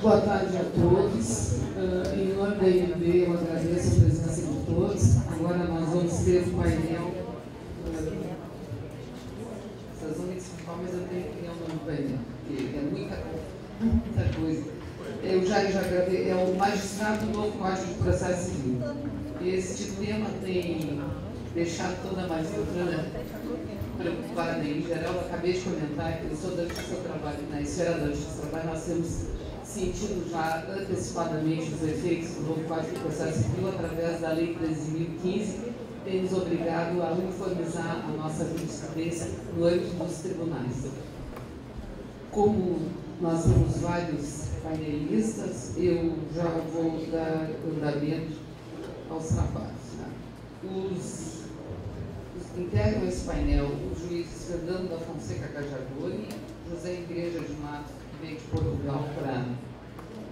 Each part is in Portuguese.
Boa tarde a todos. Em nome da INB, eu agradeço a presença de todos. Agora nós vamos ter um painel. Vocês vão me desculpar, mas eu tenho que criar um novo painel, porque é muita coisa. Eu já gravei, é o Magistrado do Novo Código de Processo Civil. Este tema tem deixado toda a magistratura preocupada em geral. Eu acabei de comentar que eu sou da Justiça do Trabalho, na esfera da Justiça do Trabalho nós temos sentido já antecipadamente os efeitos do novo Código de Processo Civil através da Lei 13.015, tem nos obrigado a uniformizar a nossa jurisprudência no âmbito dos tribunais. Como nós temos vários painelistas, eu já vou dar andamento aos trabalhos. Os que integram esse painel, os juízes Fernando da Fonseca Cajadori, José Igreja de Matos, que veio de Portugal para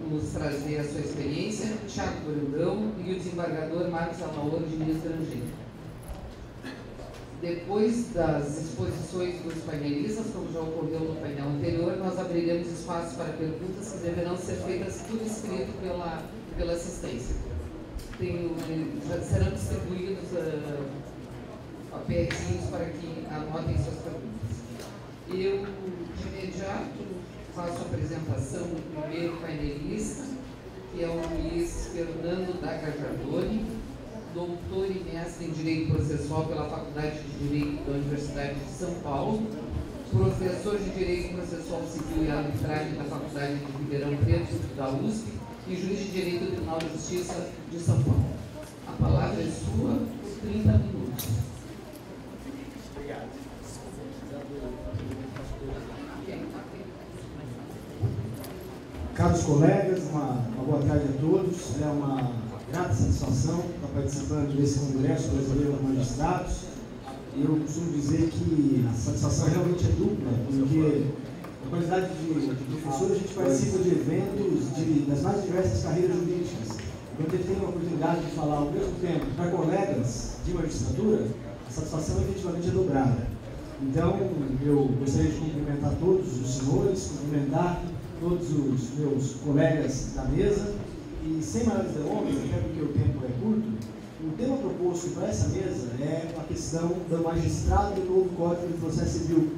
nos trazer a sua experiência, Thiago Brandão e o desembargador Marcos Alaor, de Minas Estrangeiro. Depois das exposições dos painelistas, como já ocorreu no painel anterior, nós abriremos espaço para perguntas que deverão ser feitas por escrito pela assistência. Já serão distribuídos papéis para que anotem suas perguntas. Eu, de imediato, faço a apresentação do primeiro painelista, que é o juiz Fernando da Cajadori, doutor e mestre em Direito Processual pela Faculdade de Direito da Universidade de São Paulo, professor de Direito Processual Civil e Arbitragem da Faculdade de Ribeirão Preto, da USP, e juiz de Direito do Tribunal de Justiça de São Paulo. A palavra é sua por 30 minutos. Obrigado. Caros colegas, uma boa tarde a todos. É uma grata satisfação estar participando desse Congresso Brasileiro de Magistrados. Eu costumo dizer que a satisfação realmente é dupla, porque na qualidade de professor a gente participa de eventos das mais diversas carreiras jurídicas. Quando eu tenho a oportunidade de falar ao mesmo tempo para colegas de magistratura, a satisfação efetivamente é dobrada. Então, eu gostaria de cumprimentar todos os senhores, cumprimentar todos os meus colegas da mesa e, sem maiores delongas, até porque o tempo é curto, o tema proposto para essa mesa é a questão do magistrado do novo Código de Processo Civil.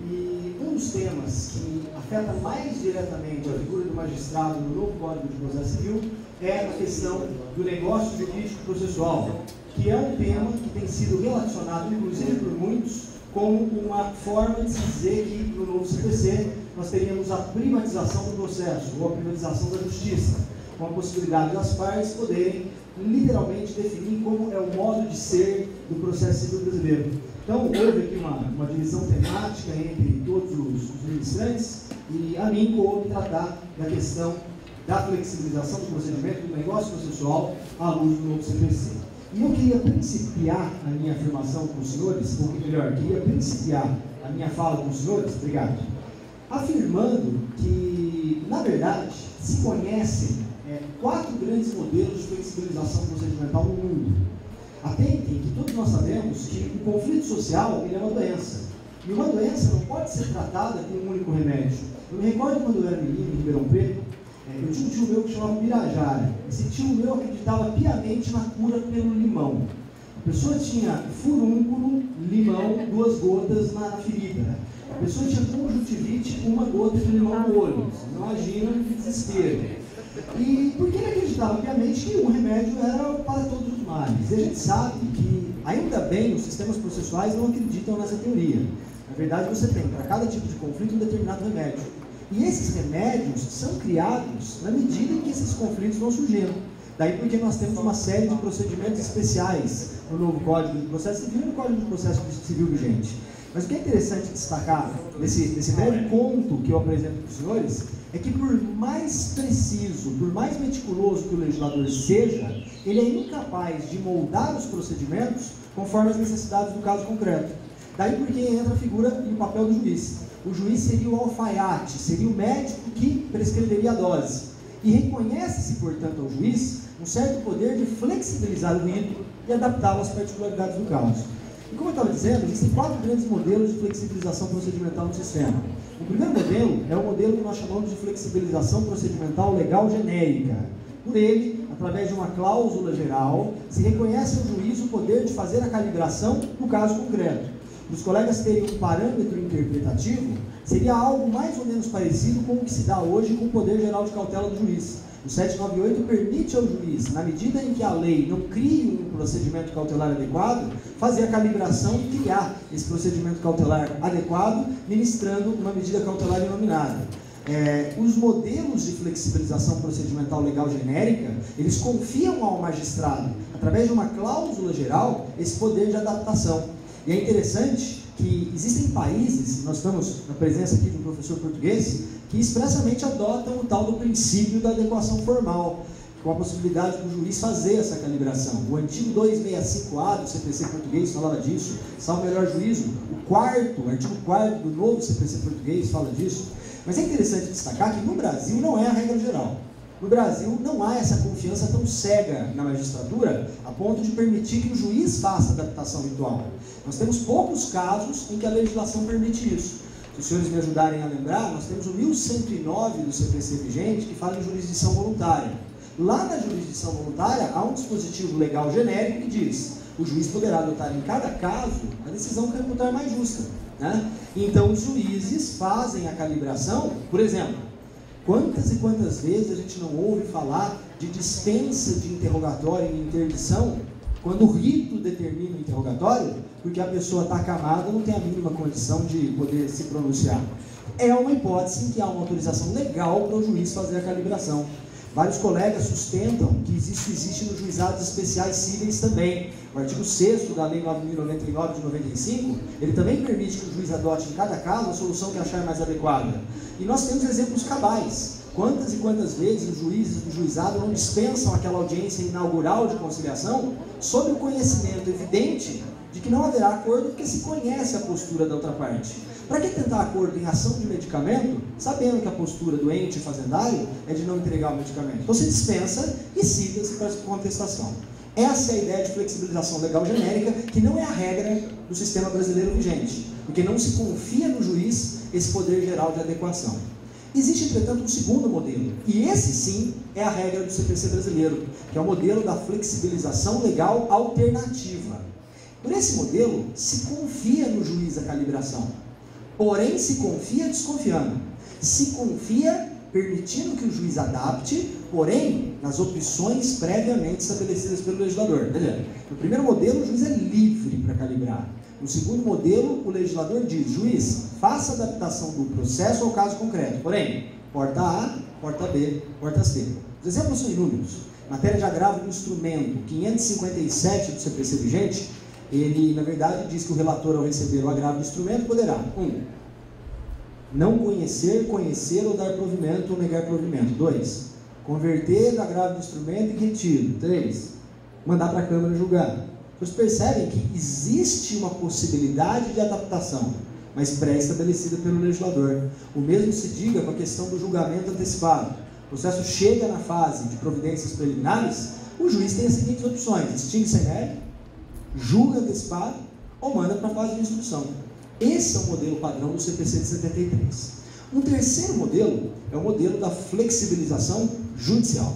E um dos temas que afeta mais diretamente a figura do magistrado no novo Código de Processo Civil é a questão do negócio jurídico processual, que é um tema que tem sido relacionado, inclusive por muitos, como uma forma de se dizer que no novo CPC nós teríamos a privatização do processo, ou a privatização da justiça, com a possibilidade das partes poderem literalmente definir como é o modo de ser do processo civil brasileiro. Então, houve aqui uma divisão temática entre todos os ministrantes e a mim coube tratar da questão da flexibilização do procedimento do negócio processual à luz do novo CPC. E eu queria principiar a minha afirmação com os senhores, ou melhor, queria principiar a minha fala com os senhores, obrigado, afirmando que, na verdade, se conhecem 4 grandes modelos de flexibilização procedimental no mundo. Atentem que todos nós sabemos que o conflito social ele é uma doença. E uma doença não pode ser tratada com um único remédio. Eu me recordo quando eu era menino em Ribeirão Preto, eu tinha um tio meu que chamava Pirajara. Esse tio meu acreditava piamente na cura pelo limão. A pessoa tinha furúnculo, limão, 2 gotas na ferida. A pessoa tinha conjuntivite, 1 gota de limão no olho. Vocês não imaginam que desespero. E porque ele acreditava piamente que o remédio era para todos os males. E a gente sabe que, ainda bem, os sistemas processuais não acreditam nessa teoria. Na verdade, você tem para cada tipo de conflito um determinado remédio. E esses remédios são criados na medida em que esses conflitos vão surgindo. Daí porque nós temos uma série de procedimentos especiais no novo Código de Processo Civil e no Código de Processo Civil vigente. Mas o que é interessante destacar nesse breve conto que eu apresento para os senhores é que por mais preciso, por mais meticuloso que o legislador seja, ele é incapaz de moldar os procedimentos conforme as necessidades do caso concreto. Daí porque entra a figura e o papel do juiz. O juiz seria o alfaiate, seria o médico que prescreveria a dose. E reconhece-se, portanto, ao juiz um certo poder de flexibilizar o rito e adaptá-lo às particularidades do caso. E como eu estava dizendo, existem 4 grandes modelos de flexibilização procedimental no sistema. O primeiro modelo é o modelo que nós chamamos de flexibilização procedimental legal genérica. Por ele, através de uma cláusula geral, se reconhece ao juiz o poder de fazer a calibração no caso concreto. Para os colegas terem um parâmetro interpretativo, seria algo mais ou menos parecido com o que se dá hoje com o poder geral de cautela do juiz. O 798 permite ao juiz, na medida em que a lei não crie um procedimento cautelar adequado, fazer a calibração e criar esse procedimento cautelar adequado, ministrando uma medida cautelar inominada. Os modelos de flexibilização procedimental legal genérica, eles confiam ao magistrado, através de uma cláusula geral, esse poder de adaptação. E é interessante que existem países, nós estamos na presença aqui de um professor português, que expressamente adotam o tal do princípio da adequação formal, com a possibilidade do juiz fazer essa calibração. O antigo 265A do CPC português falava disso, salvo melhor juízo, o artigo 4º do novo CPC português fala disso. Mas é interessante destacar que no Brasil não é a regra geral. No Brasil não há essa confiança tão cega na magistratura a ponto de permitir que o juiz faça adaptação ritual. Nós temos poucos casos em que a legislação permite isso. Se os senhores me ajudarem a lembrar, nós temos o 1109 do CPC vigente que fala em jurisdição voluntária. Lá na jurisdição voluntária há um dispositivo legal genérico que diz: o juiz poderá adotar em cada caso a decisão que reputar mais justa, né? Então os juízes fazem a calibração. Por exemplo, quantas e quantas vezes a gente não ouve falar de dispensa de interrogatório e interdição quando o rito determina o interrogatório, porque a pessoa está acamada, não tem a mínima condição de poder se pronunciar. É uma hipótese em que há uma autorização legal para o juiz fazer a calibração. Vários colegas sustentam que isso existe nos juizados especiais cíveis também. O artigo 6º da Lei 9.099 de 95, ele também permite que o juiz adote em cada caso a solução que achar mais adequada. E nós temos exemplos cabais. Quantas e quantas vezes os juízes do juizado não dispensam aquela audiência inaugural de conciliação sob o conhecimento evidente de que não haverá acordo porque se conhece a postura da outra parte. Para que tentar acordo em ação de medicamento, sabendo que a postura do ente fazendário é de não entregar o medicamento? Então se dispensa e cita-se para a contestação. Essa é a ideia de flexibilização legal genérica, que não é a regra do sistema brasileiro vigente, porque não se confia no juiz esse poder geral de adequação. Existe, entretanto, um segundo modelo, e esse sim é a regra do CPC brasileiro, que é o modelo da flexibilização legal alternativa. Por esse modelo, se confia no juiz a calibração, porém se confia desconfiando. Se confia permitindo que o juiz adapte, porém nas opções previamente estabelecidas pelo legislador. No primeiro modelo, o juiz é livre para calibrar. No segundo modelo, o legislador diz: juiz, faça a adaptação do processo ao caso concreto. Porém, porta A, porta B, porta C. Os exemplos são inúmeros. Matéria de agravo do instrumento 557 do CPC vigente, ele, na verdade, diz que o relator, ao receber o agravo do instrumento, poderá: 1. Não conhecer, conhecer ou dar provimento ou negar provimento. 2. Converter o agravo do instrumento em retiro. 3. Mandar para a Câmara julgar. Vocês percebem que existe uma possibilidade de adaptação, mas pré-estabelecida pelo legislador. O mesmo se diga com a questão do julgamento antecipado. O processo chega na fase de providências preliminares, o juiz tem as seguintes opções: extingue sem mérito, julga antecipado ou manda para a fase de instrução. Esse é o modelo padrão do CPC de 73. Um terceiro modelo é o modelo da flexibilização judicial.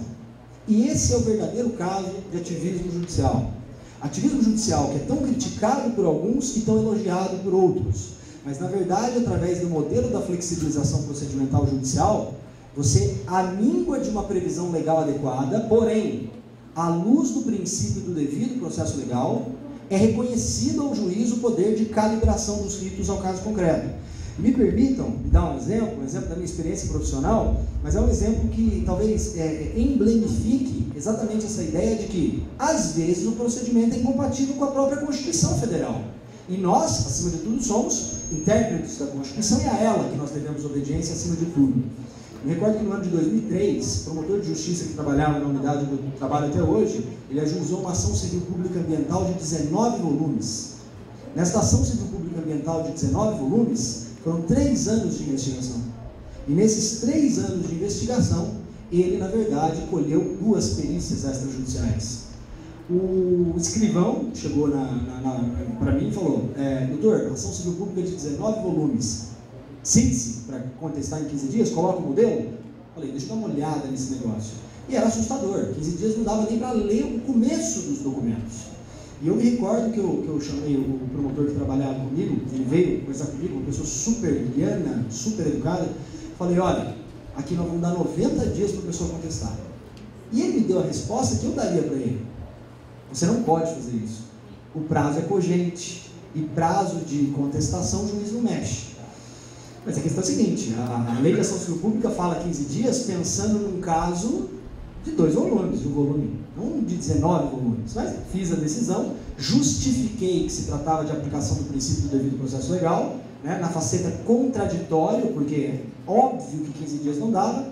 E esse é o verdadeiro caso de ativismo judicial. Ativismo judicial que é tão criticado por alguns e tão elogiado por outros. Mas, na verdade, através do modelo da flexibilização procedimental judicial, você amíngua de uma previsão legal adequada, porém, à luz do princípio do devido processo legal, é reconhecido ao juiz o poder de calibração dos ritos ao caso concreto. Me permitam me dar um exemplo da minha experiência profissional, mas é um exemplo que talvez emblemifique exatamente essa ideia de que, às vezes, o procedimento é incompatível com a própria Constituição Federal. E nós, acima de tudo, somos intérpretes da Constituição e a ela que nós devemos obediência acima de tudo. Me recordo que no ano de 2003, o promotor de justiça que trabalhava na unidade do trabalho até hoje, ele ajuizou uma ação civil pública ambiental de 19 volumes. Nesta ação civil pública ambiental de 19 volumes, foram 3 anos de investigação. E nesses 3 anos de investigação, ele, na verdade, colheu 2 perícias extrajudiciais. O escrivão chegou para mim e falou: doutor, ação civil pública de 19 volumes, síntese para contestar em 15 dias, coloca o modelo? Falei, deixa eu dar uma olhada nesse negócio. E era assustador, 15 dias não dava nem para ler o começo dos documentos. E eu me recordo que eu chamei o promotor que trabalhava comigo, ele veio conversar comigo, uma pessoa super liana, super educada. Falei: olha, aqui nós vamos dar 90 dias para a pessoa contestar. E ele me deu a resposta que eu daria para ele: você não pode fazer isso. O prazo é cogente, e prazo de contestação o juiz não mexe. Mas a questão é a seguinte: a lei de ação civil pública fala 15 dias pensando num caso de 2 volumes, de um volume, não de 19 volumes. Mas fiz a decisão, justifiquei que se tratava de aplicação do princípio do devido processo legal, né, na faceta contraditório, porque é óbvio que 15 dias não dava.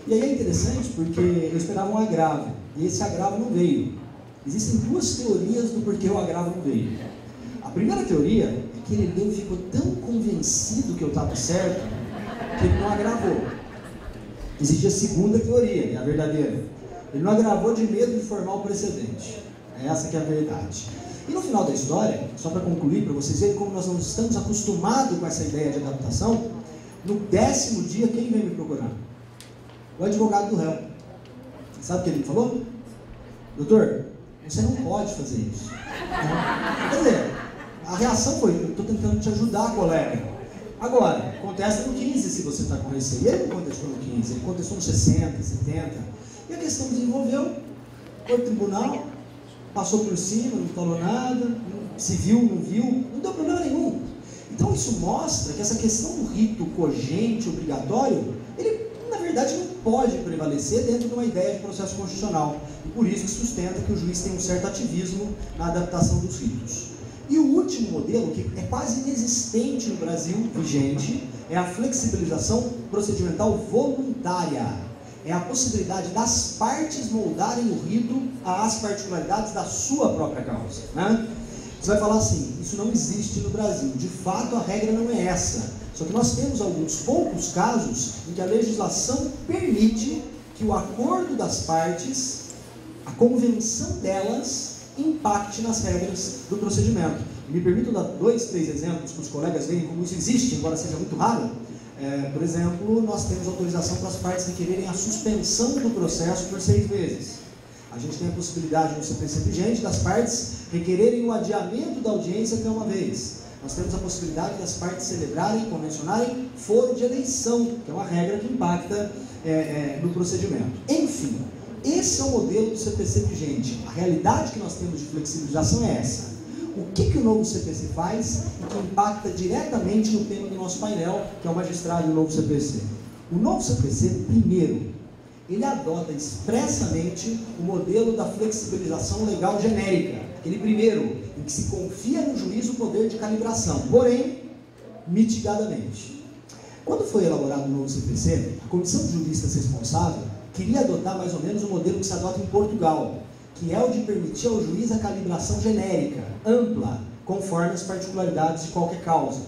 E aí é interessante porque eu esperava um agravo, e esse agravo não veio. Existem 2 teorias do porquê o agravo não veio. A primeira teoria é que ele ficou tão convencido que eu estava certo, que ele não agravou. Existe a segunda teoria, é a verdadeira. Ele não agravou de medo de formar o precedente. É essa que é a verdade. E no final da história, só para concluir, para vocês verem como nós não estamos acostumados com essa ideia de adaptação, no 10º dia, quem veio me procurar? O advogado do réu. Sabe o que ele me falou? Doutor, você não pode fazer isso. Quer dizer, a reação foi: eu estou tentando te ajudar, colega. Agora, contesta no 15 se você está com receio. Ele não contestou no 15, ele contestou no 60, 70. E a questão desenvolveu, foi ao tribunal, passou por cima, não falou nada, se viu, não viu, não deu problema nenhum. Então isso mostra que essa questão do rito cogente, obrigatório, ele na verdade não pode prevalecer dentro de uma ideia de processo constitucional. E por isso que sustenta que o juiz tem um certo ativismo na adaptação dos ritos. E o último modelo, que é quase inexistente no Brasil, vigente, é a flexibilização procedimental voluntária. É a possibilidade das partes moldarem o rito às particularidades da sua própria causa, né? Você vai falar assim: isso não existe no Brasil. De fato, a regra não é essa. Só que nós temos alguns poucos casos em que a legislação permite que o acordo das partes, a convenção delas, impacte nas regras do procedimento. Me permito dar 2, 3 exemplos para os colegas verem como isso existe, embora seja muito raro. Por exemplo, nós temos autorização para as partes requererem a suspensão do processo por 6 meses. A gente tem a possibilidade no CPC vigente das partes requererem o adiamento da audiência até uma vez. Nós temos a possibilidade das partes celebrarem, convencionarem foro de eleição, que é uma regra que impacta no procedimento. Enfim, esse é o modelo do CPC vigente. A realidade que nós temos de flexibilização é essa. O que o novo CPC faz e que impacta diretamente no tema do nosso painel, que é o magistrado do novo CPC? O novo CPC, primeiro, ele adota expressamente o modelo da flexibilização legal genérica. Ele primeiro em que se confia no juiz o poder de calibração, porém, mitigadamente. Quando foi elaborado o novo CPC, a Comissão de Juristas responsável queria adotar mais ou menos o modelo que se adota em Portugal, que é o de permitir ao juiz a calibração genérica, ampla, conforme as particularidades de qualquer causa.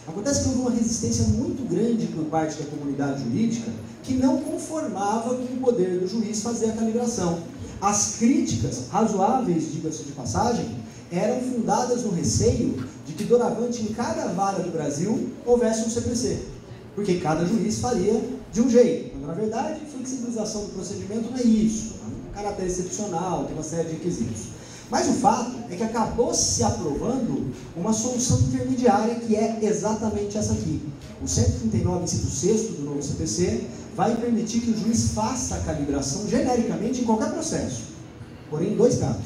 Acontece que houve uma resistência muito grande por parte da comunidade jurídica que não conformava com o poder do juiz fazer a calibração. As críticas, razoáveis, diga-se de passagem, eram fundadas no receio de que doravante em cada vara do Brasil houvesse um CPC, porque cada juiz faria de um jeito. Mas, na verdade, flexibilização do procedimento não é isso, é um caráter excepcional, tem uma série de requisitos. Mas o fato é que acabou se aprovando uma solução intermediária que é exatamente essa aqui. O 139, inciso 6º do novo CPC vai permitir que o juiz faça a calibração genericamente em qualquer processo, porém em 2 casos.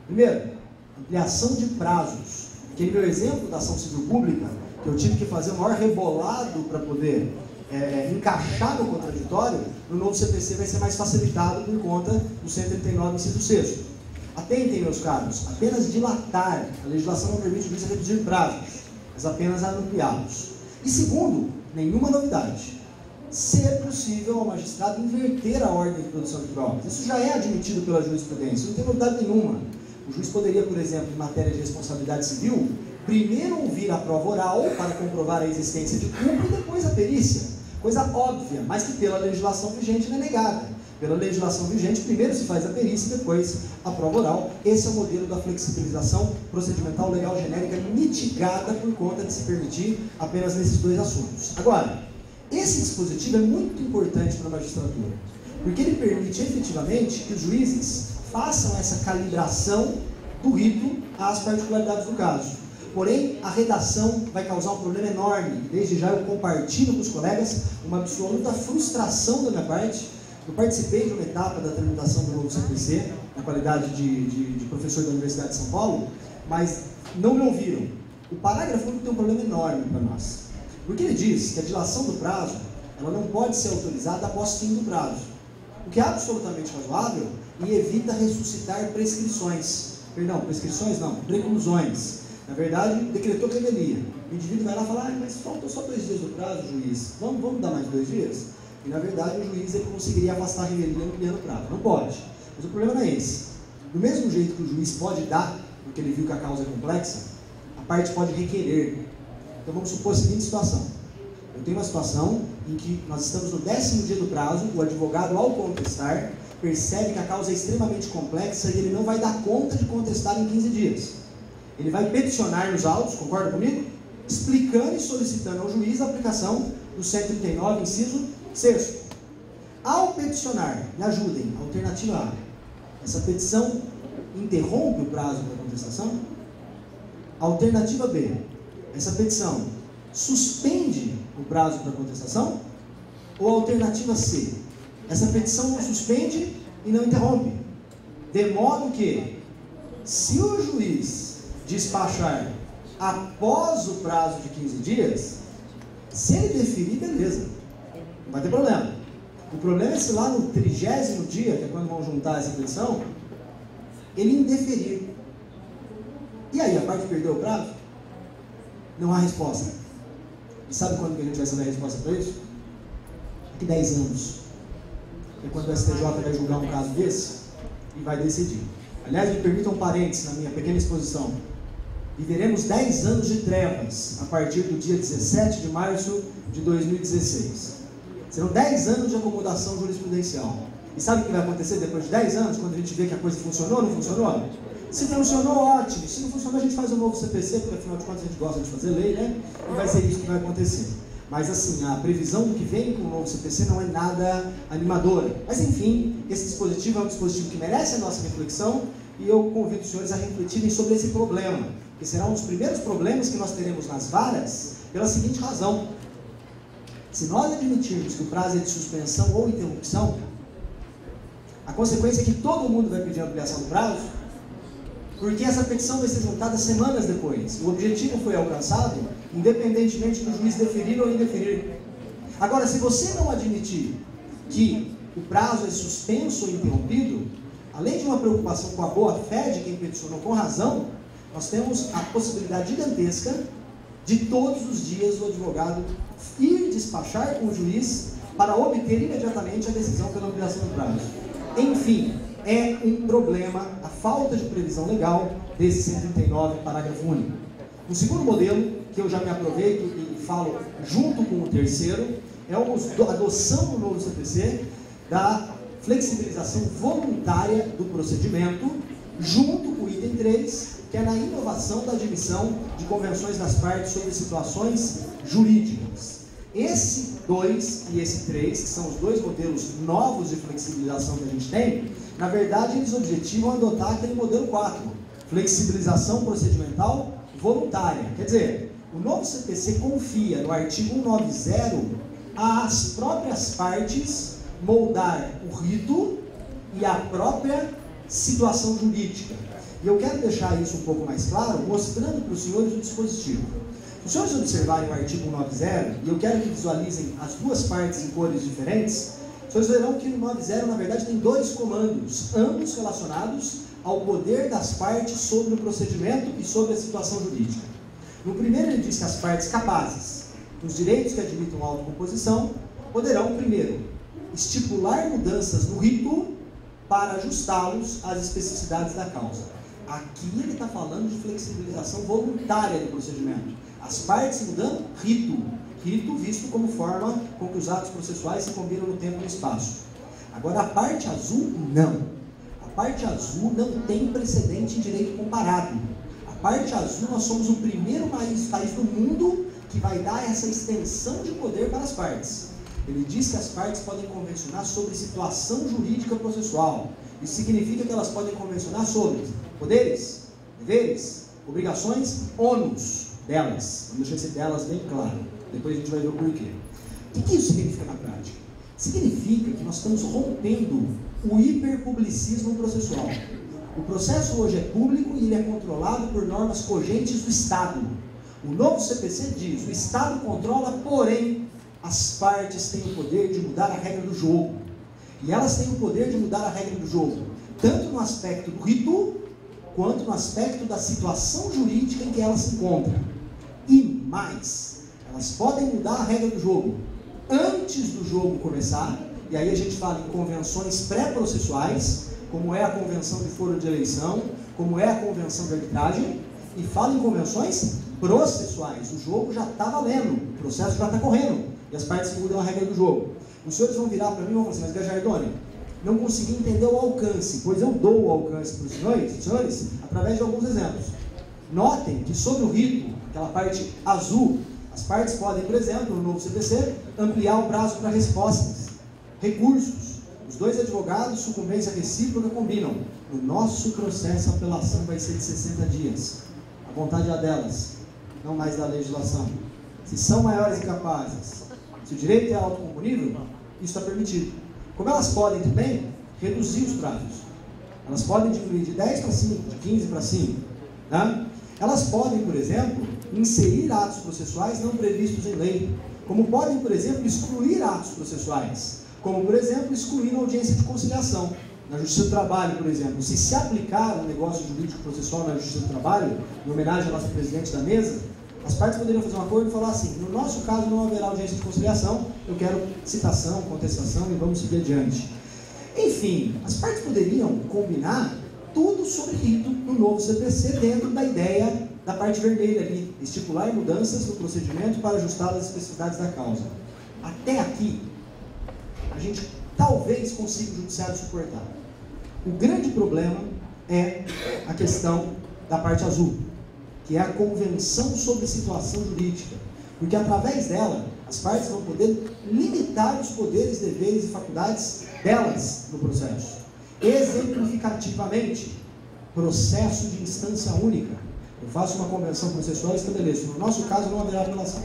Primeiro, ampliação de prazos. Aquele meu exemplo da ação civil pública, que eu tive que fazer o maior rebolado para poder encaixar no contraditório, no novo CPC vai ser mais facilitado por conta do 139, inciso 6º. Atentem, meus caros, apenas dilatar. A legislação não permite o juiz reduzir prazos, mas apenas ampliá-los. E segundo, nenhuma novidade. Ser possível ao magistrado inverter a ordem de produção de provas. Isso já é admitido pela jurisprudência, não tem novidade nenhuma. O juiz poderia, por exemplo, em matéria de responsabilidade civil, primeiro ouvir a prova oral para comprovar a existência de culpa e depois a perícia. Coisa óbvia, mas que pela legislação vigente não é negada. Pela legislação vigente, primeiro se faz a perícia e depois a prova oral. Esse é o modelo da flexibilização procedimental legal genérica mitigada por conta de se permitir apenas nesses 2 assuntos. Agora, esse dispositivo é muito importante para a magistratura, porque ele permite efetivamente que os juízes façam essa calibração do rito às particularidades do caso. Porém, a redação vai causar um problema enorme. Desde já eu compartilho com os colegas uma absoluta frustração da minha parte. Eu participei de uma etapa da tramitação do novo CPC, na qualidade de professor da Universidade de São Paulo, mas não me ouviram. O parágrafo único tem um problema enorme para nós. Porque ele diz que a dilação do prazo ela não pode ser autorizada após fim do prazo, o que é absolutamente razoável e evita ressuscitar prescrições. Perdão, prescrições não, preclusões. Na verdade, decretou revelia. O indivíduo vai lá e fala, mas faltam só 2 dias do prazo, juiz. Vamos dar mais 2 dias? E na verdade o juiz ele conseguiria afastar a revelia ampliando o prazo. Não pode. Mas o problema não é esse. Do mesmo jeito que o juiz pode dar, porque ele viu que a causa é complexa, a parte pode requerer. Então vamos supor a seguinte situação. Eu tenho uma situação em que nós estamos no 10º dia do prazo, o advogado, ao contestar, percebe que a causa é extremamente complexa e ele não vai dar conta de contestar em 15 dias. Ele vai peticionar nos autos, concorda comigo? Explicando e solicitando ao juiz a aplicação do 139, inciso 6º. Ao peticionar, me ajudem, alternativa A. Essa petição interrompe o prazo da contestação? Alternativa B. Essa petição suspende o prazo da contestação? Ou alternativa C. Essa petição não suspende e não interrompe. De modo que, se o juiz despachar após o prazo de 15 dias, se ele deferir, beleza, não vai ter problema. O problema é se lá no 30º dia, que é quando vão juntar essa petição, ele indeferir. E aí, a parte perdeu o prazo? Não há resposta. E sabe quando que a gente vai saber a resposta para isso? Daqui 10 anos. É quando o STJ vai julgar um caso desse e vai decidir. Aliás, me permitam um parênteses na minha pequena exposição. Viveremos 10 anos de trevas a partir do dia 17 de março de 2016. Serão 10 anos de acomodação jurisprudencial. E sabe o que vai acontecer depois de 10 anos, quando a gente vê que a coisa funcionou ou não funcionou? Se funcionou, ótimo. Se não funcionou, a gente faz um novo CPC, porque afinal de contas a gente gosta de fazer lei, né? E vai ser isso que vai acontecer. Mas assim, a previsão do que vem com o novo CPC não é nada animadora. Mas enfim, esse dispositivo é um dispositivo que merece a nossa reflexão e eu convido os senhores a refletirem sobre esse problema, que será um dos primeiros problemas que nós teremos nas varas, pela seguinte razão. Se nós admitirmos que o prazo é de suspensão ou interrupção, a consequência é que todo mundo vai pedir ampliação do prazo, porque essa petição vai ser juntada semanas depois. O objetivo foi alcançado, independentemente do juiz deferir ou indeferir. Agora, se você não admitir que o prazo é suspenso ou interrompido, além de uma preocupação com a boa-fé de quem peticionou com razão, nós temos a possibilidade gigantesca de todos os dias o advogado ir despachar com o juiz para obter imediatamente a decisão pela ampliação do prazo. Enfim, é um problema a falta de previsão legal desse 139, parágrafo único. O segundo modelo, que eu já me aproveito e falo junto com o terceiro, é a adoção no novo CPC da flexibilização voluntária do procedimento, junto com o item 3, que é na inovação da admissão de convenções das partes sobre situações jurídicas. Esse 2 e esse 3, que são os dois modelos novos de flexibilização que a gente tem, na verdade eles objetivam adotar aquele modelo 4, flexibilização procedimental voluntária. Quer dizer, o novo CPC confia no artigo 190 às próprias partes moldar o rito e a própria situação jurídica. E eu quero deixar isso um pouco mais claro, mostrando para os senhores o dispositivo. Se os senhores observarem o artigo 190, e eu quero que visualizem as duas partes em cores diferentes, os senhores verão que o 190, na verdade, tem dois comandos, ambos relacionados ao poder das partes sobre o procedimento e sobre a situação jurídica. No primeiro, ele diz que as partes capazes dos direitos que admitam autocomposição poderão, primeiro, estipular mudanças no rito para ajustá-los às especificidades da causa. Aqui ele está falando de flexibilização voluntária do procedimento. As partes mudando rito. Rito visto como forma com que os atos processuais se combinam no tempo e no espaço. Agora a parte azul, não. A parte azul não tem precedente em direito comparado. A parte azul, nós somos o primeiro país do mundo que vai dar essa extensão de poder para as partes. Ele diz que as partes podem convencionar sobre situação jurídica processual. Isso significa que elas podem convencionar sobre poderes, deveres, obrigações, ônus delas. Vamos deixar esse delas bem claro. Depois a gente vai ver o porquê. O que isso significa na prática? Significa que nós estamos rompendo o hiperpublicismo processual. O processo hoje é público e ele é controlado por normas cogentes do Estado. O novo CPC diz, o Estado controla, porém, as partes têm o poder de mudar a regra do jogo. E elas têm o poder de mudar a regra do jogo, tanto no aspecto do rito, quanto no aspecto da situação jurídica em que elas se encontram. E mais, elas podem mudar a regra do jogo antes do jogo começar, e aí a gente fala em convenções pré-processuais, como é a convenção de foro de eleição, como é a convenção de arbitragem, e fala em convenções processuais. O jogo já está valendo, o processo já está correndo, e as partes mudam a regra do jogo. Os senhores vão virar para mim e vão falar assim, mas Gajardoni, não consegui entender o alcance, pois eu dou o alcance para os senhores através de alguns exemplos. Notem que sobre o rito, aquela parte azul, as partes podem, por exemplo, no novo CPC, ampliar o prazo para respostas, recursos. Os dois advogados, sucumbência recíproca, combinam. No nosso processo, a apelação vai ser de 60 dias. A vontade é delas, não mais da legislação. Se são maiores e capazes, se o direito é autocomponível, isso está permitido. Como elas podem também reduzir os prazos. Elas podem diminuir de 10 para 5, de 15 para 5. Tá? Elas podem, por exemplo, inserir atos processuais não previstos em lei. Como podem, por exemplo, excluir atos processuais. Como, por exemplo, excluir uma audiência de conciliação. Na Justiça do Trabalho, por exemplo, se aplicar um negócio jurídico processual na Justiça do Trabalho, em homenagem ao nosso presidente da mesa, as partes poderiam fazer um acordo e falar assim, no nosso caso não haverá audiência de conciliação, eu quero citação, contestação e vamos seguir adiante. Enfim, as partes poderiam combinar tudo sobre rito no novo CPC dentro da ideia da parte vermelha ali, estipular mudanças no procedimento para ajustar as especificidades da causa. Até aqui, a gente talvez consiga o judiciário suportar. O grande problema é a questão da parte azul, que é a convenção sobre situação jurídica, porque através dela, as partes vão poder limitar os poderes, deveres e faculdades delas no processo. Exemplificativamente, processo de instância única. Eu faço uma convenção processual e estabeleço, no nosso caso não haverá apelação,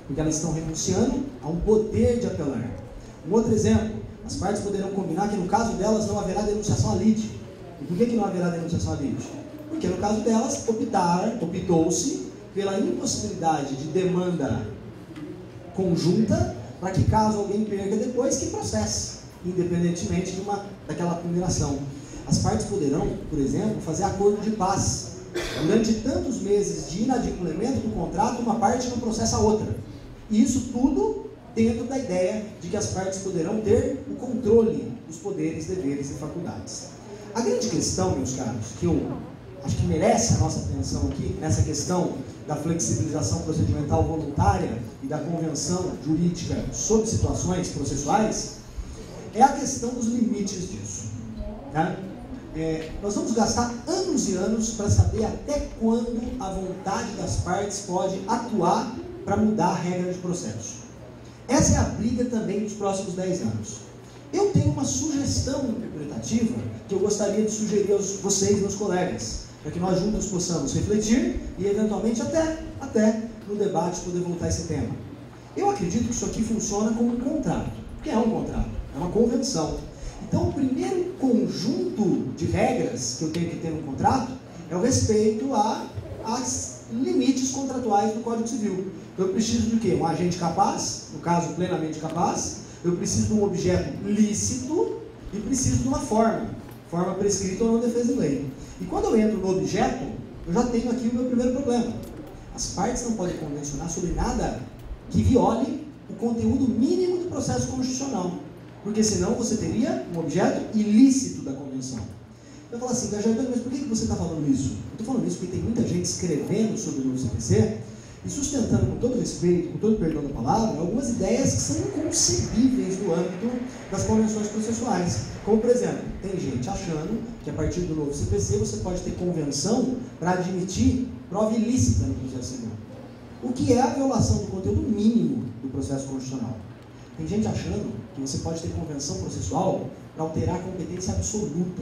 porque elas estão renunciando a um poder de apelar. Um outro exemplo, as partes poderão combinar que no caso delas não haverá denunciação à lide. E por que não haverá denunciação à lide? Porque no caso delas, optou-se pela impossibilidade de demanda conjunta, para que caso alguém perca depois, que processe, independentemente daquela ponderação. As partes poderão, por exemplo, fazer acordo de paz. durante tantos meses de inadimplemento do contrato, uma parte não processa a outra. E isso tudo dentro da ideia de que as partes poderão ter o controle dos poderes, deveres e faculdades. A grande questão, meus caros, que eu acho que merece a nossa atenção aqui, nessa questão da flexibilização procedimental voluntária e da convenção jurídica sobre situações processuais, é a questão dos limites disso. Tá? Nós vamos gastar anos e anos para saber até quando a vontade das partes pode atuar para mudar a regra de processo. Essa é a briga também dos próximos 10 anos. Eu tenho uma sugestão interpretativa que eu gostaria de sugerir a vocês, meus colegas, para que nós juntos possamos refletir e, eventualmente, até no debate poder voltar a esse tema. Eu acredito que isso aqui funciona como um contrato. O que é um contrato? É uma convenção. Então, o primeiro conjunto de regras que eu tenho que ter no contrato é o respeito aos limites contratuais do Código Civil. Então, eu preciso de quê? Um agente capaz, no caso, plenamente capaz. Eu preciso de um objeto lícito e preciso de uma forma prescrita ou não defesa em lei. E quando eu entro no objeto, eu já tenho aqui o meu primeiro problema. As partes não podem convencionar sobre nada que viole o conteúdo mínimo do processo constitucional, porque senão você teria um objeto ilícito da convenção. Eu falo assim, Gajardo, mas por que você está falando isso? Eu estou falando isso porque tem muita gente escrevendo sobre o novo CPC e sustentando, com todo respeito, com todo perdão da palavra, algumas ideias que são inconcebíveis no âmbito das convenções processuais. Como, por exemplo, tem gente achando que a partir do novo CPC você pode ter convenção para admitir prova ilícita no processo civil. O que é a violação do conteúdo mínimo do processo constitucional. Tem gente achando que você pode ter convenção processual para alterar a competência absoluta.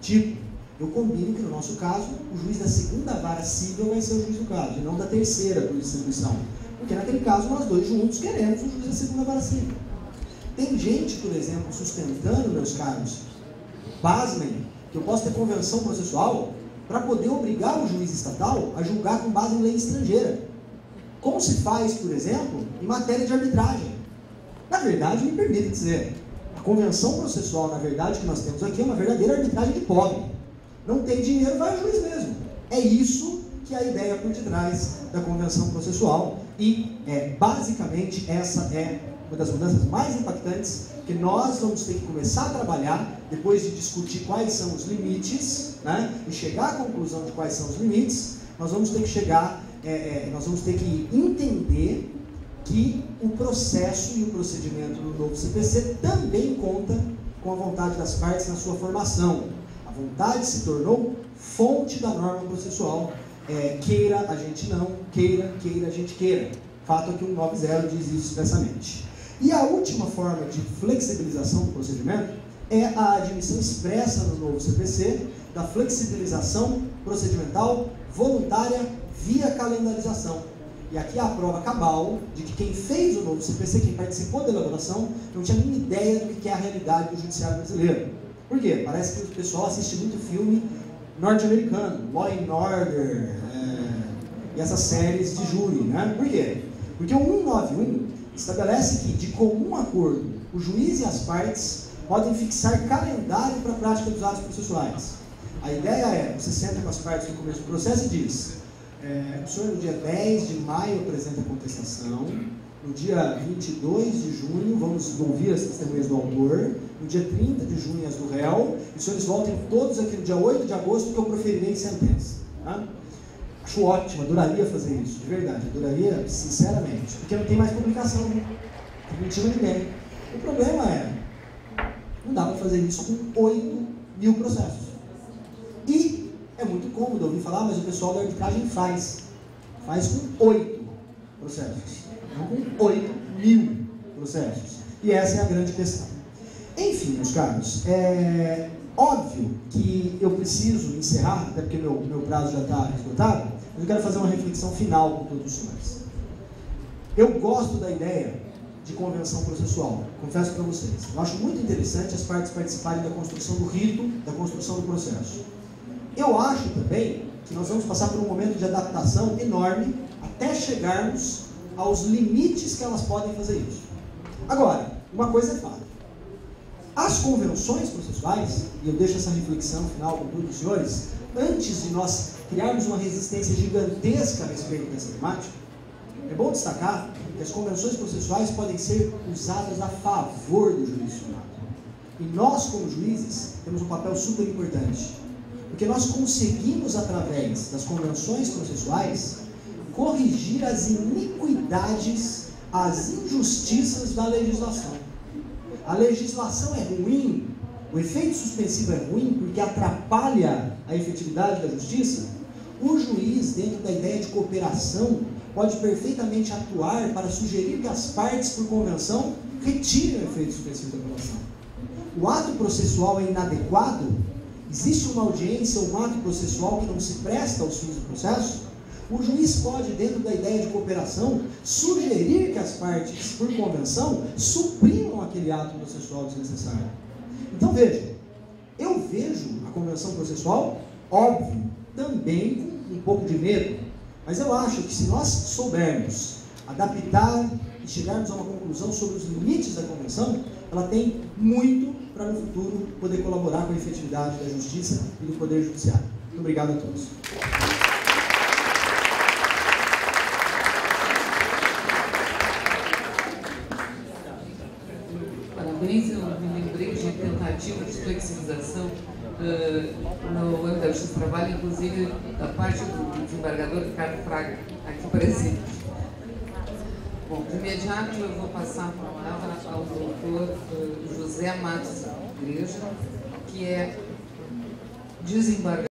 Tipo, eu combino que no nosso caso, o juiz da segunda vara civil vai ser o juiz do caso, e não da terceira por distribuição. Porque naquele caso, nós dois juntos queremos o juiz da segunda vara civil. Tem gente, por exemplo, sustentando, meus caros, pasmem, que eu posso ter convenção processual para poder obrigar o juiz estatal a julgar com base em lei estrangeira. Como se faz, por exemplo, em matéria de arbitragem. Na verdade, me permite dizer, a convenção processual, na verdade, que nós temos aqui é uma verdadeira arbitragem de pobre. Não tem dinheiro, vai ao juiz mesmo. É isso que é a ideia por detrás da convenção processual e, basicamente, essa é uma das mudanças mais impactantes que nós vamos ter que começar a trabalhar depois de discutir quais são os limites, né, e chegar à conclusão de quais são os limites. Nós vamos ter que nós vamos ter que entender que o processo e o procedimento do novo CPC também conta com a vontade das partes na sua formação. A vontade se tornou fonte da norma processual, queira a gente não, queira a gente queira. Fato é que o 190 diz isso expressamente. E a última forma de flexibilização do procedimento é a admissão expressa no novo CPC da flexibilização procedimental voluntária via calendarização. E aqui há a prova cabal de que quem fez o novo CPC, quem participou da elaboração, não tinha nenhuma ideia do que é a realidade do judiciário brasileiro. Por quê? Parece que o pessoal assiste muito filme norte-americano, Law and Order, e essas séries de júri, né? Por quê? Porque o 191 estabelece que, de comum acordo, o juiz e as partes podem fixar calendário para a prática dos atos processuais. A ideia é, você senta com as partes no começo do processo e diz, o senhor no dia 10 de maio apresenta a contestação, no dia 22 de junho vamos ouvir as testemunhas do autor, no dia 30 de junho as do réu, e os senhores voltem todos aqui no dia 8 de agosto que eu proferirei sentença. Tá? Acho ótimo, adoraria fazer isso, de verdade, adoraria sinceramente, porque não tem mais publicação, não tem mentindo ninguém. O problema não dá para fazer isso com 8.000 processos. E é muito cômodo ouvir falar, mas o pessoal da arbitragem faz com 8 processos, não com 8.000 processos. E essa é a grande questão. Enfim, meus caros, óbvio que eu preciso encerrar, até porque meu prazo já está esgotado, mas eu quero fazer uma reflexão final com todos os senhores. Eu gosto da ideia de convenção processual, confesso para vocês. Eu acho muito interessante as partes participarem da construção do rito, da construção do processo. Eu acho também que nós vamos passar por um momento de adaptação enorme até chegarmos aos limites que elas podem fazer isso. Agora, uma coisa é fato. As convenções processuais, e eu deixo essa reflexão final com todos os senhores, antes de nós criarmos uma resistência gigantesca a respeito dessa temática, é bom destacar que as convenções processuais podem ser usadas a favor do jurisdicionado. E nós, como juízes, temos um papel super importante, porque nós conseguimos, através das convenções processuais, corrigir as iniquidades, as injustiças da legislação. A legislação é ruim, o efeito suspensivo é ruim porque atrapalha a efetividade da justiça. O juiz, dentro da ideia de cooperação, pode perfeitamente atuar para sugerir que as partes, por convenção, retirem o efeito suspensivo da apelação. O ato processual é inadequado, existe uma audiência ou um ato processual que não se presta aos fins do processo, o juiz pode, dentro da ideia de cooperação, sugerir que as partes, por convenção, suprimam aquele ato processual desnecessário. Então veja, eu vejo a convenção processual, óbvio, também com um pouco de medo, mas eu acho que se nós soubermos adaptar e chegarmos a uma conclusão sobre os limites da convenção, ela tem muito para no futuro poder colaborar com a efetividade da justiça e do poder judiciário. Muito obrigado a todos. Parabéns, eu me lembrei de tentativa de flexibilização no âmbito da Justiça do Trabalho, inclusive da parte do desembargador Ricardo Fraga, aqui presente. Bom, de imediato eu vou passar a palavra ao doutor José Matos Igreja, que é desembargador